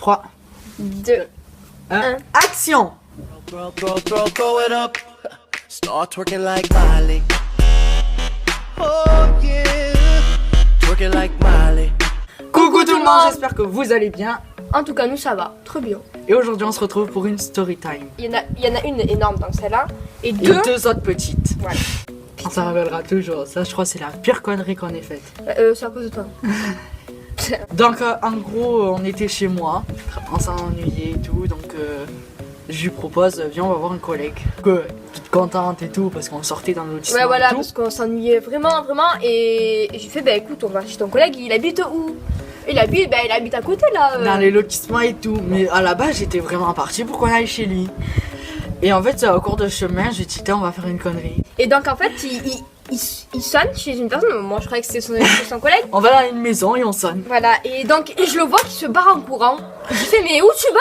3, 2, 1, action! Throw it up. Start twerking like Miley. Oh yeah. Twerking like Miley. Coucou tout le monde, j'espère que vous allez bien. En tout cas, nous ça va, très bien. Et aujourd'hui on se retrouve pour une story time. Il y en a une énorme dans celle-là et Et deux. deux autres petites. Voilà. On s'en rappellera toujours. Ça, je crois, c'est la pire connerie qu'on ait faite. C'est à cause de toi. Donc, en gros, on était chez moi, on s'ennuyait et tout. Donc, je lui propose, viens, on va voir un collègue. Toute contente et tout, parce qu'on sortait dans le lotissement. Ouais, voilà, et tout. parce qu'on s'ennuyait vraiment. Et j'ai fait, bah écoute, on va chez ton collègue, il habite où? Il habite à côté là. Dans les lotissements et tout. Mais à la base, j'étais vraiment partie pour qu'on aille chez lui. Et en fait, au cours de chemin, j'ai dit, on va faire une connerie. Et donc en fait, il sonne chez une personne. Moi, je croyais que c'était son collègue. On va dans une maison et on sonne. Voilà, et je le vois qui se barre en courant. Je lui fais, mais où tu vas?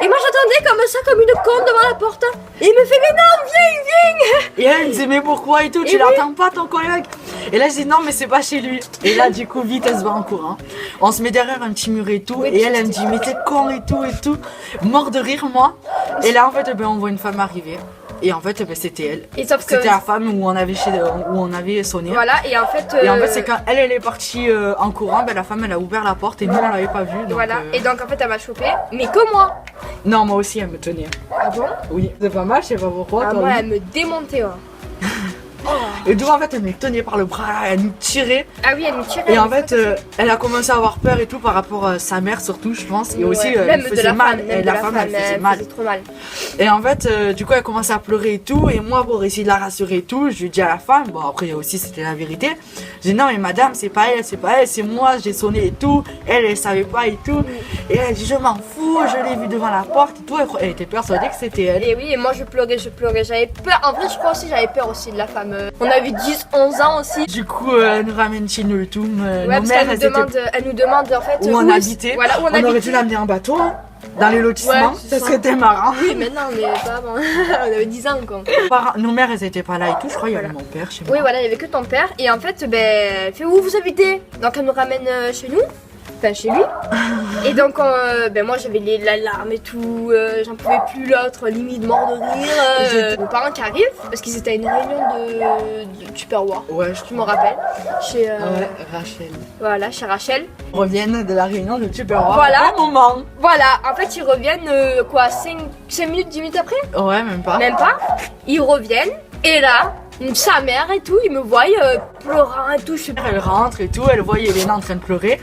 Et moi j'attendais comme ça, comme une conne devant la porte. Et il me fait, mais non, viens. Et elle me disait, mais pourquoi et tout, tu Et l'entends pas ton collègue? Et là, je dis, non, mais c'est pas chez lui. Et là, du coup, vite, elle se va en courant. On se met derrière un petit mur et tout. Oui, Et elle me dit, mais t'es con et tout et tout. Mort de rire, moi. Et là, en fait, on voit une femme arriver. Et en fait, c'était elle. Et sauf que. C'était la femme où on avait sonné. Voilà, et en fait. Et en fait, c'est quand elle est partie en courant, la femme, elle a ouvert la porte et nous, on l'avait pas vue. Donc, Voilà, et donc en fait, elle m'a chopé, mais que moi. Non, moi aussi, elle me tenait. Ah bon? Oui, c'est pas mal, je sais pas pourquoi. Ah, toi, moi, oui. elle me démontait. Ouais. Et donc, en fait, elle me tenait par le bras, elle nous tirait. Ah oui, elle me tirait. Et en fait, elle a commencé à avoir peur et tout par rapport à sa mère, surtout, je pense. Et aussi, même elle de faisait la mal. femme, Et même la de femme, elle faisait elle mal. faisait trop mal. Et en fait, du coup, elle commençait à pleurer et tout. Et moi, pour essayer de la rassurer et tout, je lui dis à la femme, bon, après aussi, c'était la vérité. Je dis, non, mais madame, c'est pas elle, c'est moi, j'ai sonné et tout. Elle savait pas et tout. Et elle dit, je m'en fous, je l'ai vue devant la porte et tout. Elle était persuadée que c'était elle. Et oui, et moi je pleurais, j'avais peur. En vrai, je crois aussi j'avais peur aussi de la femme. On avait 10, 11 ans aussi. Du coup, elle nous ramène chez nous et tout. Ouais, Nos parce mères, qu'elle elle nous demande en fait où on est-ce- habitait. Voilà, où on aurait habitait. dû l'amener en bateau, hein, dans les lotissements. Ouais, c'est ça ça. serait été marrant. Oui, mais non, mais pas avant. On avait 10 ans quoi. Nos mères, elles étaient pas là et tout. Je crois qu'il y avait Voilà. mon père chez moi. Oui, voilà, il y avait que ton père. Et en fait, elle fait où vous habitez? Donc elle nous ramène chez nous. Enfin, chez lui. Et donc, moi j'avais les larmes et tout. J'en pouvais plus, l'autre, limite mort de rire. Mes parents qui arrivent, parce qu'ils étaient à une réunion de Tupperware. Ouais, Je me rappelle. Chez, Ouais, Rachel. voilà, chez Rachel. Reviennent de la réunion de Tupperware. Voilà. Au moment. Voilà, en fait, ils reviennent, 5 minutes, 10 minutes après? Ouais, même pas. Même pas. Ils reviennent, et là, sa mère et tout, ils me voient pleurant et tout. Je suis Elle rentre et tout, elle voit Elena en train de pleurer.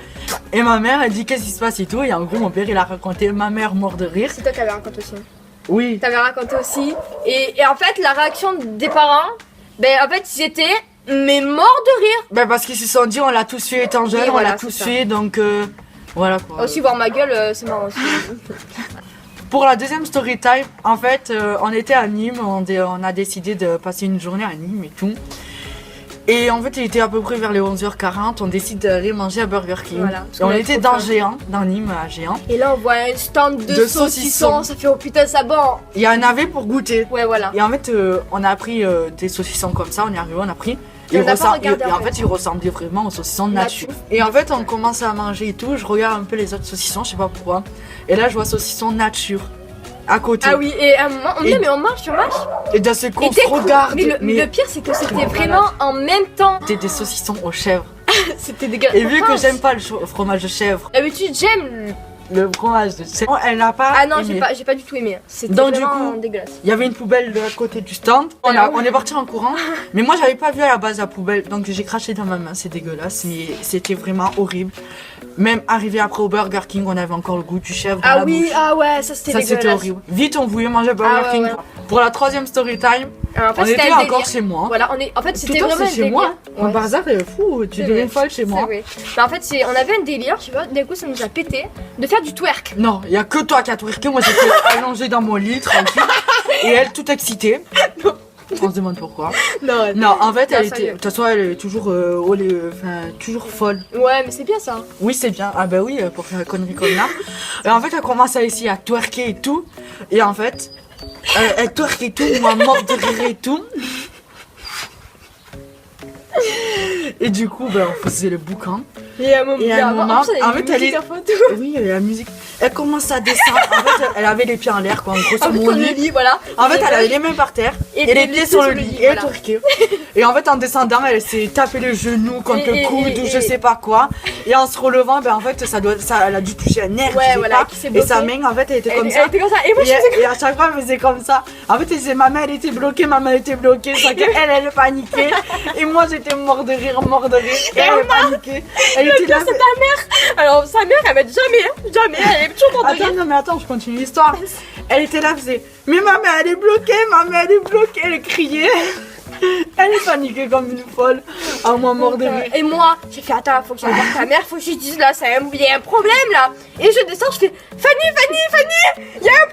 Et ma mère, elle dit qu'est-ce qui se passe et tout. Et en gros, mon père, il a raconté ma mère mort de rire. C'est toi qui avais raconté aussi. Oui. T'avais raconté aussi. Et en fait, la réaction des parents, en fait, ils étaient mais morts de rire. Ben parce qu'ils se sont dit, on l'a tous fait étant jeune, Oui, on voilà, l'a tous c'est ça. fait, donc voilà quoi. Aussi, voir ma gueule, c'est marrant aussi. Pour la deuxième story time, en fait, on était à Nîmes, on a décidé de passer une journée à Nîmes et tout. Et en fait, il était à peu près vers les 11h40, on décide d'aller manger à Burger King. Voilà, parce Et on qu'on avait était trop dans faim. Géant, dans Nîmes à Géant. Et là, on voit un stand de De saucissons. saucissons. Ça fait, oh putain, ça bon. Il y en avait pour goûter. Ouais, voilà. Et en fait, on a pris des saucissons comme ça, on est arrivé, on a pris. Et on n'a pas regardé, et en en fait, fait. ils ressemblaient vraiment aux saucissons de nature. Nature. Et en fait, on commence à manger et tout. Je regarde un peu les autres saucissons, je sais pas pourquoi. Et là, je vois saucisson nature à côté. Ah oui, et à un moment, on me dit, Et- mais on marche. Et d'un seul coup, Et on se regarde. Mais le pire, c'est que c'était malade. vraiment en même temps. C'était des saucissons aux chèvres. C'était dégueulasse. Et vu que Pourtant, j'aime pas le fromage de chèvre, d'habitude, j'aime. le fromage de chèvre, elle n'a pas. Ah non, aimé. j'ai pas du tout aimé. C'était Donc, du vraiment coup, dégueulasse. Il y avait une poubelle de l'autre côté du stand. On est parti en courant. Mais moi, j'avais pas vu à la base la poubelle. Donc, j'ai craché dans ma main. C'est dégueulasse. Mais c'était vraiment horrible. Même arrivé après au Burger King, on avait encore le goût du chèvre dans Ah la oui, bouche. ah ouais, ça c'était Ça, dégueulasse. c'était horrible. Vite, on voulait manger Burger Ah ouais, King. ouais. Pour la troisième story time, Alors, en fait, on c'était était un encore délire. chez moi. Voilà, en fait, Tout c'était le temps, vraiment un c'est chez délire. moi. Mon Ouais. bazar est fou. Tu C'est deviens vrai. folle chez moi. C'est vrai. Mais en fait, on avait un délire, tu vois, d'un coup, ça nous a pété de faire du twerk. Non, il y a que toi qui as twerké. Moi, j'étais allongée dans mon lit, tranquille. Et elle, toute excitée. On se demande pourquoi. Non, Non, en fait, Non, elle sérieux. était. De toute façon, elle est toujours, toujours folle. Ouais, mais c'est bien ça. Oui, c'est bien. Ah, bah oui, pour faire la connerie comme là. Et en fait, elle commence à essayer à twerker et tout. Et en fait, elle twerk et tout. Moi, morte de rire et tout. Et du coup, ben, on faisait le boucan. Et à un moment, Et à un moment, en fait, elle est- est photo. Oui, la musique. Elle commence à descendre. En fait, elle avait les pieds en l'air, quoi. En gros, sur mon le lit. lit, voilà. En fait, Et elle avait les mains par terre et les pieds sur le lit. Et elle voilà. twerkait. Et en fait, en descendant, elle s'est tapé le genou contre le coude ou je et- sais pas quoi. Et en se relevant, ben en fait, elle a dû toucher un nerf. Ouais, je sais voilà, pas. qui s'est Et sa bloquée. main, en fait, elle était comme Elle ça. était comme ça. Et moi, je faisais Et à chaque fois, elle faisait comme ça. En fait, elle disait, ma main, elle était bloquée, ma main était bloquée. Sauf qu'elle, elle paniquait. Et moi, j'étais mort de rire, mort de rire. Et elle paniquait. Elle était là. c'est ta mère. Alors, sa mère, elle m'aide jamais. Elle est toujours morte de Attends, rire. non, mais attends, je continue l'histoire. Elle était là, elle faisait, mais ma main, elle est bloquée, ma main, elle est bloquée. Elle criait. Elle est paniquée comme une folle. À moi, mort de rire. Et moi, j'ai fait attends, faut que j'aille voir ta mère, faut que je lui dise là, il y a un problème là. Et je descends, je fais Fanny, il y a un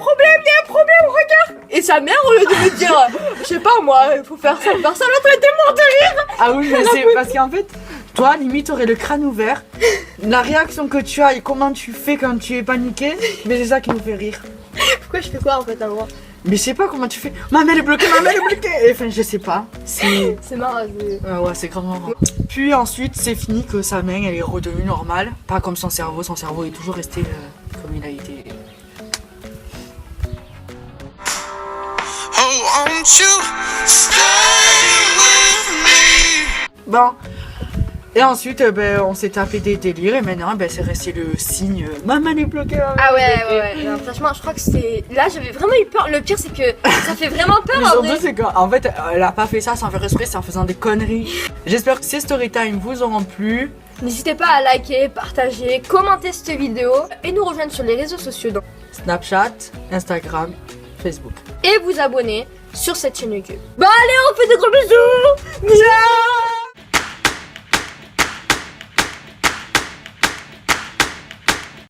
problème, regarde. Et sa mère, au lieu de me dire, je sais pas moi, il faut faire ça, l'autre elle était morte de rire. Ah oui, mais c'est parce qu'en fait, toi, limite, t'aurais le crâne ouvert. La réaction que tu as et comment tu fais quand tu es paniqué, mais c'est ça qui nous fait rire. Pourquoi je fais quoi en fait à moi? Mais je sais pas comment tu fais. Ma main elle est bloquée, ma main elle est bloquée. Enfin, je sais pas. C'est. C'est marrant. Ah ouais, c'est grave marrant. Puis ensuite, c'est fini que sa main elle est redevenue normale. Pas comme son cerveau est toujours resté comme il a été. Oh, won't you stay with me? Bon. Et ensuite, ben, on s'est tapé des délires et maintenant, ben, c'est resté le signe. Ma main est bloquée. Ma main Ah est ouais, bloquée. ouais. Non, franchement, je crois que c'est. Là, j'avais vraiment eu peur. Le pire, c'est que ça fait vraiment peur Mais en surtout, vrai. c'est qu'en fait, elle a pas fait ça sans faire exprès, c'est en faisant des conneries. J'espère que ces storytime vous auront plu. N'hésitez pas à liker, partager, commenter cette vidéo et nous rejoindre sur les réseaux sociaux donc. Snapchat, Instagram, Facebook. Et vous abonner sur cette chaîne YouTube. Bah allez, on fait des gros bisous. Ciao.